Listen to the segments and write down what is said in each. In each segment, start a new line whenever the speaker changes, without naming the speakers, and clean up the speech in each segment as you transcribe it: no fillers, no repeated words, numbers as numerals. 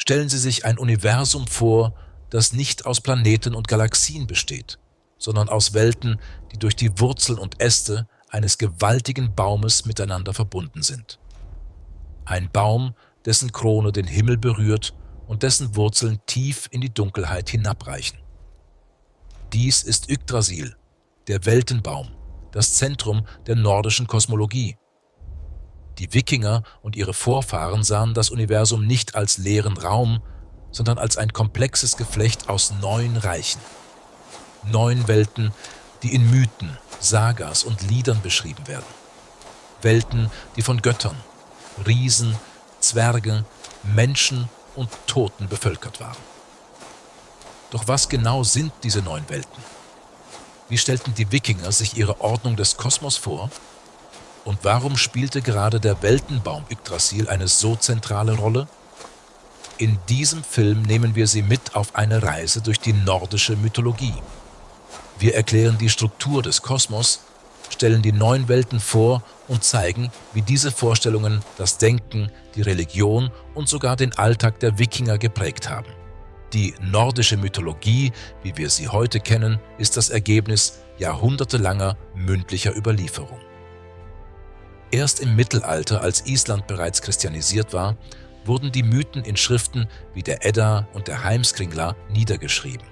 Stellen Sie sich ein Universum vor, das nicht aus Planeten und Galaxien besteht, sondern aus Welten, die durch die Wurzeln und Äste eines gewaltigen Baumes miteinander verbunden sind. Ein Baum, dessen Krone den Himmel berührt und dessen Wurzeln tief in die Dunkelheit hinabreichen. Dies ist Yggdrasil, der Weltenbaum, das Zentrum der nordischen Kosmologie. Die Wikinger und ihre Vorfahren sahen das Universum nicht als leeren Raum, sondern als ein komplexes Geflecht aus 9 Reichen. 9 Welten, die in Mythen, Sagas und Liedern beschrieben werden. Welten, die von Göttern, Riesen, Zwergen, Menschen und Toten bevölkert waren. Doch was genau sind diese 9 Welten? Wie stellten die Wikinger sich ihre Ordnung des Kosmos vor? Und warum spielte gerade der Weltenbaum Yggdrasil eine so zentrale Rolle? In diesem Film nehmen wir Sie mit auf eine Reise durch die nordische Mythologie. Wir erklären die Struktur des Kosmos, stellen die 9 Welten vor und zeigen, wie diese Vorstellungen das Denken, die Religion und sogar den Alltag der Wikinger geprägt haben. Die nordische Mythologie, wie wir sie heute kennen, ist das Ergebnis jahrhundertelanger mündlicher Überlieferung. Erst im Mittelalter, als Island bereits christianisiert war, wurden die Mythen in Schriften wie der Edda und der Heimskringla niedergeschrieben.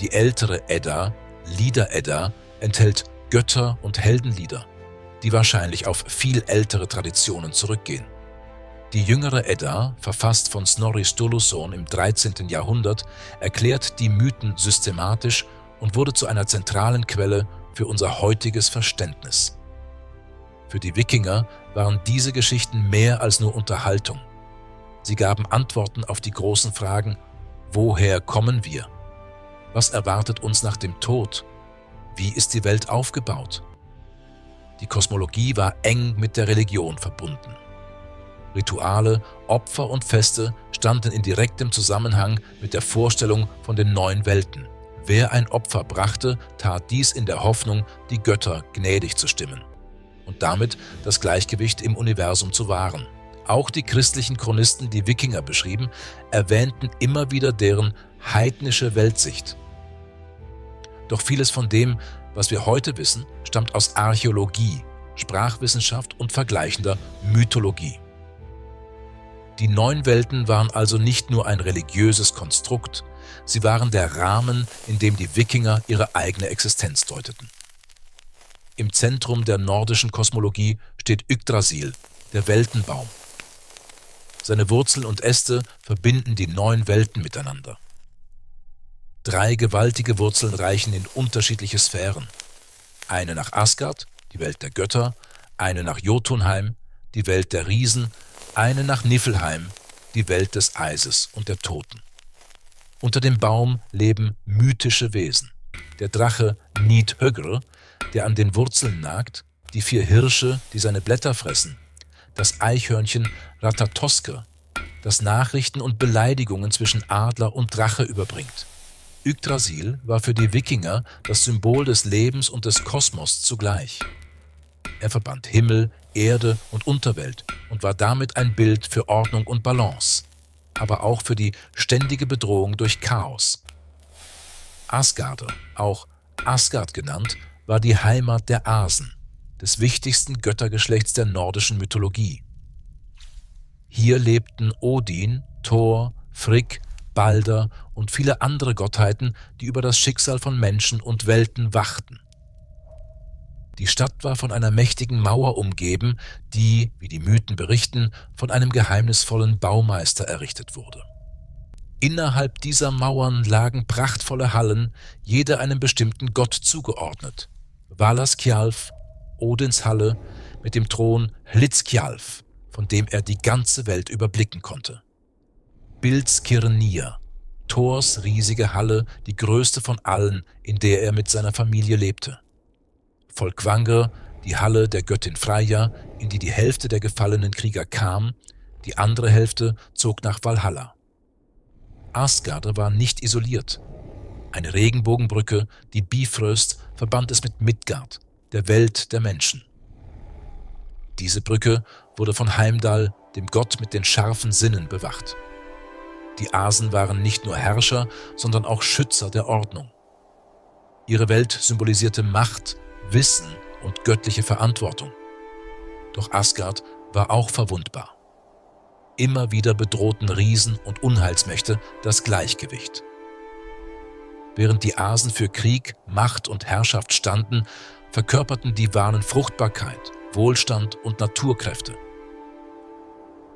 Die ältere Edda, Lieder-Edda, enthält Götter- und Heldenlieder, die wahrscheinlich auf viel ältere Traditionen zurückgehen. Die jüngere Edda, verfasst von Snorri Sturluson im 13. Jahrhundert, erklärt die Mythen systematisch und wurde zu einer zentralen Quelle für unser heutiges Verständnis. Für die Wikinger waren diese Geschichten mehr als nur Unterhaltung. Sie gaben Antworten auf die großen Fragen: Woher kommen wir? Was erwartet uns nach dem Tod? Wie ist die Welt aufgebaut? Die Kosmologie war eng mit der Religion verbunden. Rituale, Opfer und Feste standen in direktem Zusammenhang mit der Vorstellung von den 9 Welten. Wer ein Opfer brachte, tat dies in der Hoffnung, die Götter gnädig zu stimmen und damit das Gleichgewicht im Universum zu wahren. Auch die christlichen Chronisten, die Wikinger beschrieben, erwähnten immer wieder deren heidnische Weltsicht. Doch vieles von dem, was wir heute wissen, stammt aus Archäologie, Sprachwissenschaft und vergleichender Mythologie. Die 9 Welten waren also nicht nur ein religiöses Konstrukt, sie waren der Rahmen, in dem die Wikinger ihre eigene Existenz deuteten. Im Zentrum der nordischen Kosmologie steht Yggdrasil, der Weltenbaum. Seine Wurzeln und Äste verbinden die 9 Welten miteinander. 3 gewaltige Wurzeln reichen in unterschiedliche Sphären. Eine nach Asgard, die Welt der Götter, eine nach Jotunheim, die Welt der Riesen, eine nach Niflheim, die Welt des Eises und der Toten. Unter dem Baum leben mythische Wesen. Der Drache Nidhöggr, der an den Wurzeln nagt, die 4 Hirsche, die seine Blätter fressen, das Eichhörnchen Ratatoskr, das Nachrichten und Beleidigungen zwischen Adler und Drache überbringt. Yggdrasil war für die Wikinger das Symbol des Lebens und des Kosmos zugleich. Er verband Himmel, Erde und Unterwelt und war damit ein Bild für Ordnung und Balance, aber auch für die ständige Bedrohung durch Chaos. Asgarder, auch Asgard genannt, war die Heimat der Asen, des wichtigsten Göttergeschlechts der nordischen Mythologie. Hier lebten Odin, Thor, Frigg, Balder und viele andere Gottheiten, die über das Schicksal von Menschen und Welten wachten. Die Stadt war von einer mächtigen Mauer umgeben, die, wie die Mythen berichten, von einem geheimnisvollen Baumeister errichtet wurde. Innerhalb dieser Mauern lagen prachtvolle Hallen, jede einem bestimmten Gott zugeordnet. Valaskjalf, Odins Halle, mit dem Thron Hlidskjalf, von dem er die ganze Welt überblicken konnte. Bildskirnir, Thors riesige Halle, die größte von allen, in der er mit seiner Familie lebte. Folkvangr, die Halle der Göttin Freyja, in die die Hälfte der gefallenen Krieger kam, die andere Hälfte zog nach Valhalla. Asgard war nicht isoliert. Eine Regenbogenbrücke, die Bifröst, verband es mit Midgard, der Welt der Menschen. Diese Brücke wurde von Heimdall, dem Gott mit den scharfen Sinnen, bewacht. Die Asen waren nicht nur Herrscher, sondern auch Schützer der Ordnung. Ihre Welt symbolisierte Macht, Wissen und göttliche Verantwortung. Doch Asgard war auch verwundbar. Immer wieder bedrohten Riesen und Unheilsmächte das Gleichgewicht. Während die Asen für Krieg, Macht und Herrschaft standen, verkörperten die Wanen Fruchtbarkeit, Wohlstand und Naturkräfte.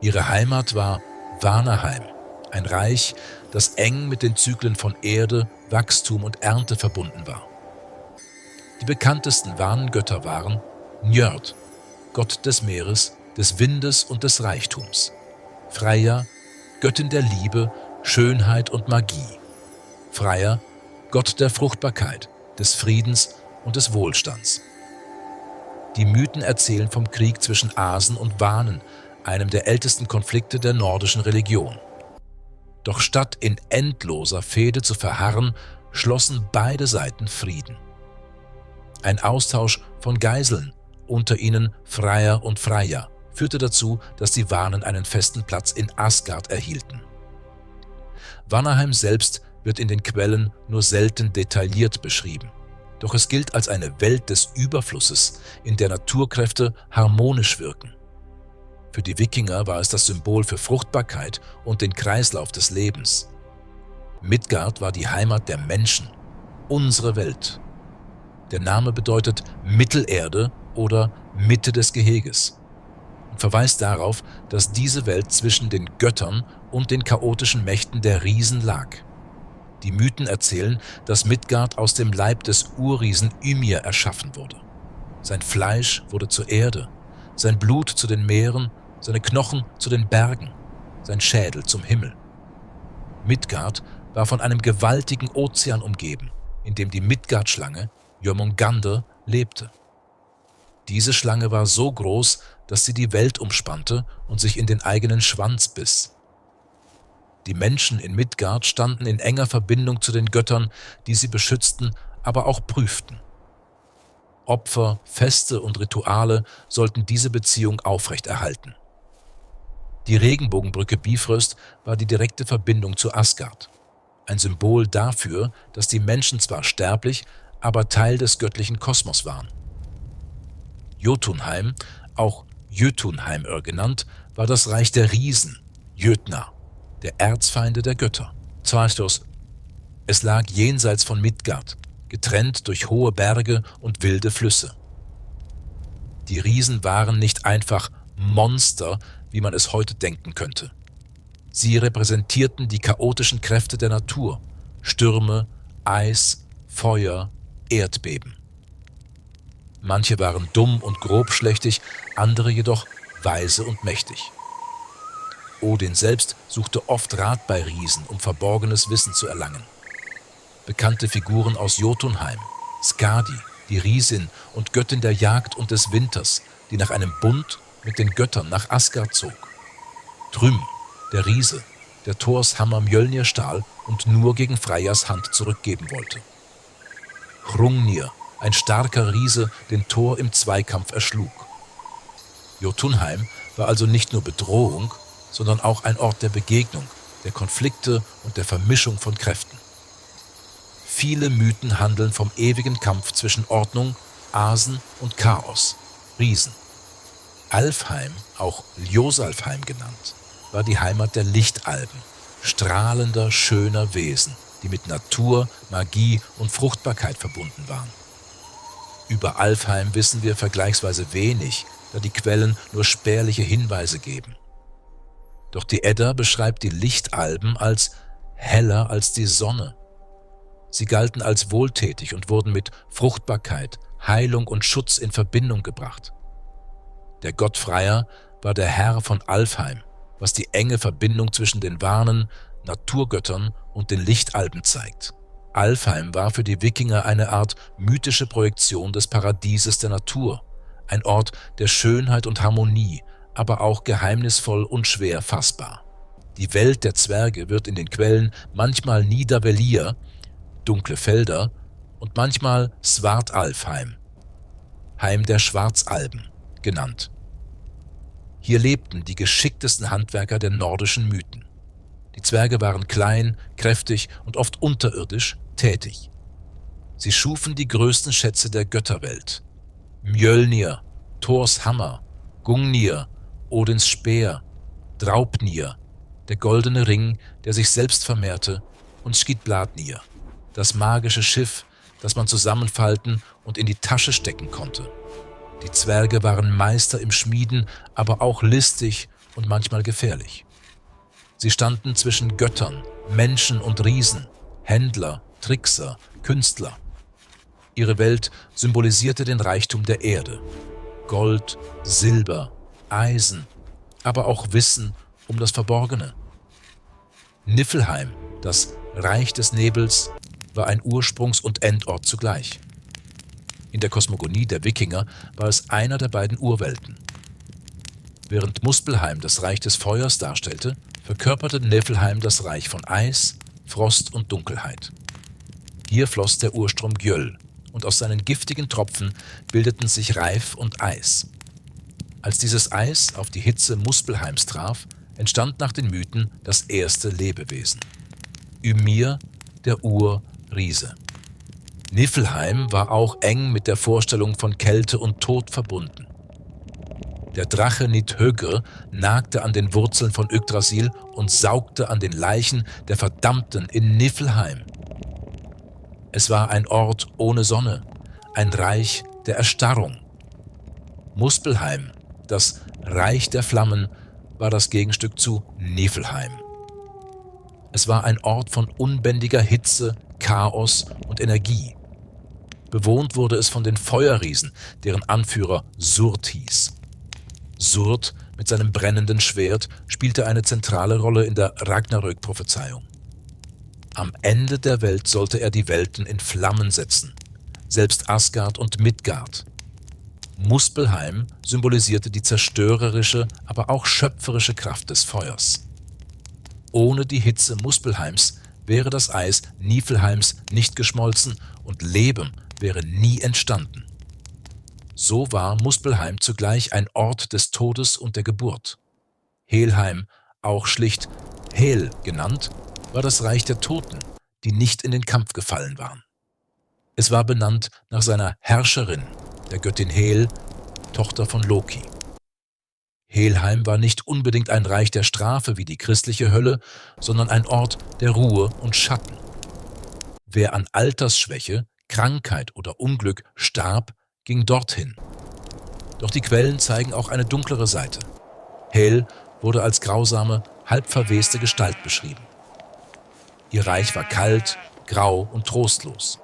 Ihre Heimat war Vanaheim, ein Reich, das eng mit den Zyklen von Erde, Wachstum und Ernte verbunden war. Die bekanntesten Vanengötter waren Njörd, Gott des Meeres, des Windes und des Reichtums; Freyja, Göttin der Liebe, Schönheit und Magie; Freyr, Gott der Fruchtbarkeit, des Friedens und des Wohlstands. Die Mythen erzählen vom Krieg zwischen Asen und Vanen, einem der ältesten Konflikte der nordischen Religion. Doch statt in endloser Fehde zu verharren, schlossen beide Seiten Frieden. Ein Austausch von Geiseln, unter ihnen Freyr und Freyja, führte dazu, dass die Vanen einen festen Platz in Asgard erhielten. Vanaheim selbst wird in den Quellen nur selten detailliert beschrieben. Doch es gilt als eine Welt des Überflusses, in der Naturkräfte harmonisch wirken. Für die Wikinger war es das Symbol für Fruchtbarkeit und den Kreislauf des Lebens. Midgard war die Heimat der Menschen, unsere Welt. Der Name bedeutet Mittelerde oder Mitte des Geheges und verweist darauf, dass diese Welt zwischen den Göttern und den chaotischen Mächten der Riesen lag. Die Mythen erzählen, dass Midgard aus dem Leib des Urriesen Ymir erschaffen wurde. Sein Fleisch wurde zur Erde, sein Blut zu den Meeren, seine Knochen zu den Bergen, sein Schädel zum Himmel. Midgard war von einem gewaltigen Ozean umgeben, in dem die Midgard-Schlange Jörmungandr lebte. Diese Schlange war so groß, dass sie die Welt umspannte und sich in den eigenen Schwanz biss. Die Menschen in Midgard standen in enger Verbindung zu den Göttern, die sie beschützten, aber auch prüften. Opfer, Feste und Rituale sollten diese Beziehung aufrechterhalten. Die Regenbogenbrücke Bifröst war die direkte Verbindung zu Asgard, ein Symbol dafür, dass die Menschen zwar sterblich, aber Teil des göttlichen Kosmos waren. Jotunheim, auch Jötunheimr genannt, war das Reich der Riesen, Jötnar, der Erzfeinde der Götter. Svarthos. Es lag jenseits von Midgard, getrennt durch hohe Berge und wilde Flüsse. Die Riesen waren nicht einfach Monster, wie man es heute denken könnte. Sie repräsentierten die chaotischen Kräfte der Natur: Stürme, Eis, Feuer, Erdbeben. Manche waren dumm und grobschlächtig, andere jedoch weise und mächtig. Odin selbst suchte oft Rat bei Riesen, um verborgenes Wissen zu erlangen. Bekannte Figuren aus Jotunheim: Skadi, die Riesin und Göttin der Jagd und des Winters, die nach einem Bund mit den Göttern nach Asgard zog. Thrym, der Riese, der Thors Hammer Mjölnir stahl und nur gegen Freyjas Hand zurückgeben wollte. Hrungnir, ein starker Riese, den Thor im Zweikampf erschlug. Jotunheim war also nicht nur Bedrohung, sondern auch ein Ort der Begegnung, der Konflikte und der Vermischung von Kräften. Viele Mythen handeln vom ewigen Kampf zwischen Ordnung, Asen und Chaos, Riesen. Alfheim, auch Ljosalfheim genannt, war die Heimat der Lichtalben, strahlender, schöner Wesen, die mit Natur, Magie und Fruchtbarkeit verbunden waren. Über Alfheim wissen wir vergleichsweise wenig, da die Quellen nur spärliche Hinweise geben. Doch die Edda beschreibt die Lichtalben als heller als die Sonne. Sie galten als wohltätig und wurden mit Fruchtbarkeit, Heilung und Schutz in Verbindung gebracht. Der Gott Freyr war der Herr von Alfheim, was die enge Verbindung zwischen den Vanen, Naturgöttern und den Lichtalben zeigt. Alfheim war für die Wikinger eine Art mythische Projektion des Paradieses der Natur, ein Ort der Schönheit und Harmonie, aber auch geheimnisvoll und schwer fassbar. Die Welt der Zwerge wird in den Quellen manchmal Nidavellir, dunkle Felder, und manchmal Svartalfheim, Heim der Schwarzalben, genannt. Hier lebten die geschicktesten Handwerker der nordischen Mythen. Die Zwerge waren klein, kräftig und oft unterirdisch tätig. Sie schufen die größten Schätze der Götterwelt: Mjölnir, Thors Hammer, Gungnir, Odins Speer, Draupnir, der goldene Ring, der sich selbst vermehrte, und Skidbladnir, das magische Schiff, das man zusammenfalten und in die Tasche stecken konnte. Die Zwerge waren Meister im Schmieden, aber auch listig und manchmal gefährlich. Sie standen zwischen Göttern, Menschen und Riesen, Händler, Trickser, Künstler. Ihre Welt symbolisierte den Reichtum der Erde: Gold, Silber, Eisen, aber auch Wissen um das Verborgene. Niflheim, das Reich des Nebels, war ein Ursprungs- und Endort zugleich. In der Kosmogonie der Wikinger war es einer der beiden Urwelten. Während Muspelheim das Reich des Feuers darstellte, verkörperte Niflheim das Reich von Eis, Frost und Dunkelheit. Hier floss der Urstrom Gjöll, und aus seinen giftigen Tropfen bildeten sich Reif und Eis. Als dieses Eis auf die Hitze Muspelheims traf, entstand nach den Mythen das erste Lebewesen: Ymir, der Urriese. Niflheim war auch eng mit der Vorstellung von Kälte und Tod verbunden. Der Drache Nidhöggr nagte an den Wurzeln von Yggdrasil und saugte an den Leichen der Verdammten in Niflheim. Es war ein Ort ohne Sonne, ein Reich der Erstarrung. Muspelheim, das Reich der Flammen, war das Gegenstück zu Niflheim. Es war ein Ort von unbändiger Hitze, Chaos und Energie. Bewohnt wurde es von den Feuerriesen, deren Anführer Surd hieß. Surd mit seinem brennenden Schwert spielte eine zentrale Rolle in der Ragnarök-Prophezeiung. Am Ende der Welt sollte er die Welten in Flammen setzen, selbst Asgard und Midgard. Muspelheim symbolisierte die zerstörerische, aber auch schöpferische Kraft des Feuers. Ohne die Hitze Muspelheims wäre das Eis Niflheims nicht geschmolzen und Leben wäre nie entstanden. So war Muspelheim zugleich ein Ort des Todes und der Geburt. Helheim, auch schlicht Hel genannt, war das Reich der Toten, die nicht in den Kampf gefallen waren. Es war benannt nach seiner Herrscherin, der Göttin Hel, Tochter von Loki. Helheim war nicht unbedingt ein Reich der Strafe wie die christliche Hölle, sondern ein Ort der Ruhe und Schatten. Wer an Altersschwäche, Krankheit oder Unglück starb, ging dorthin. Doch die Quellen zeigen auch eine dunklere Seite. Hel wurde als grausame, halb verweste Gestalt beschrieben. Ihr Reich war kalt, grau und trostlos.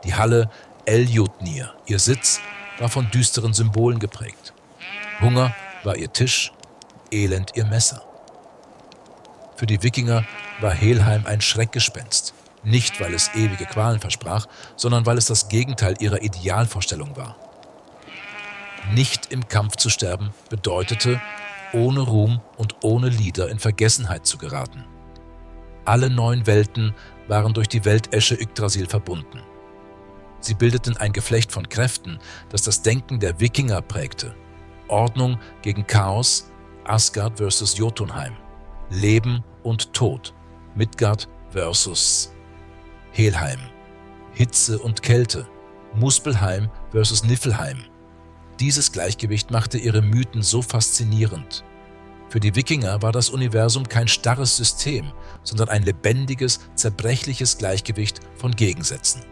Die Halle Eljutnir, ihr Sitz, war von düsteren Symbolen geprägt. Hunger war ihr Tisch, Elend ihr Messer. Für die Wikinger war Helheim ein Schreckgespenst. Nicht, weil es ewige Qualen versprach, sondern weil es das Gegenteil ihrer Idealvorstellung war. Nicht im Kampf zu sterben bedeutete, ohne Ruhm und ohne Lieder in Vergessenheit zu geraten. Alle 9 Welten waren durch die Weltesche Yggdrasil verbunden. Sie bildeten ein Geflecht von Kräften, das das Denken der Wikinger prägte. Ordnung gegen Chaos, Asgard versus Jotunheim, Leben und Tod, Midgard versus Helheim, Hitze und Kälte, Muspelheim versus Niflheim. Dieses Gleichgewicht machte ihre Mythen so faszinierend. Für die Wikinger war das Universum kein starres System, sondern ein lebendiges, zerbrechliches Gleichgewicht von Gegensätzen.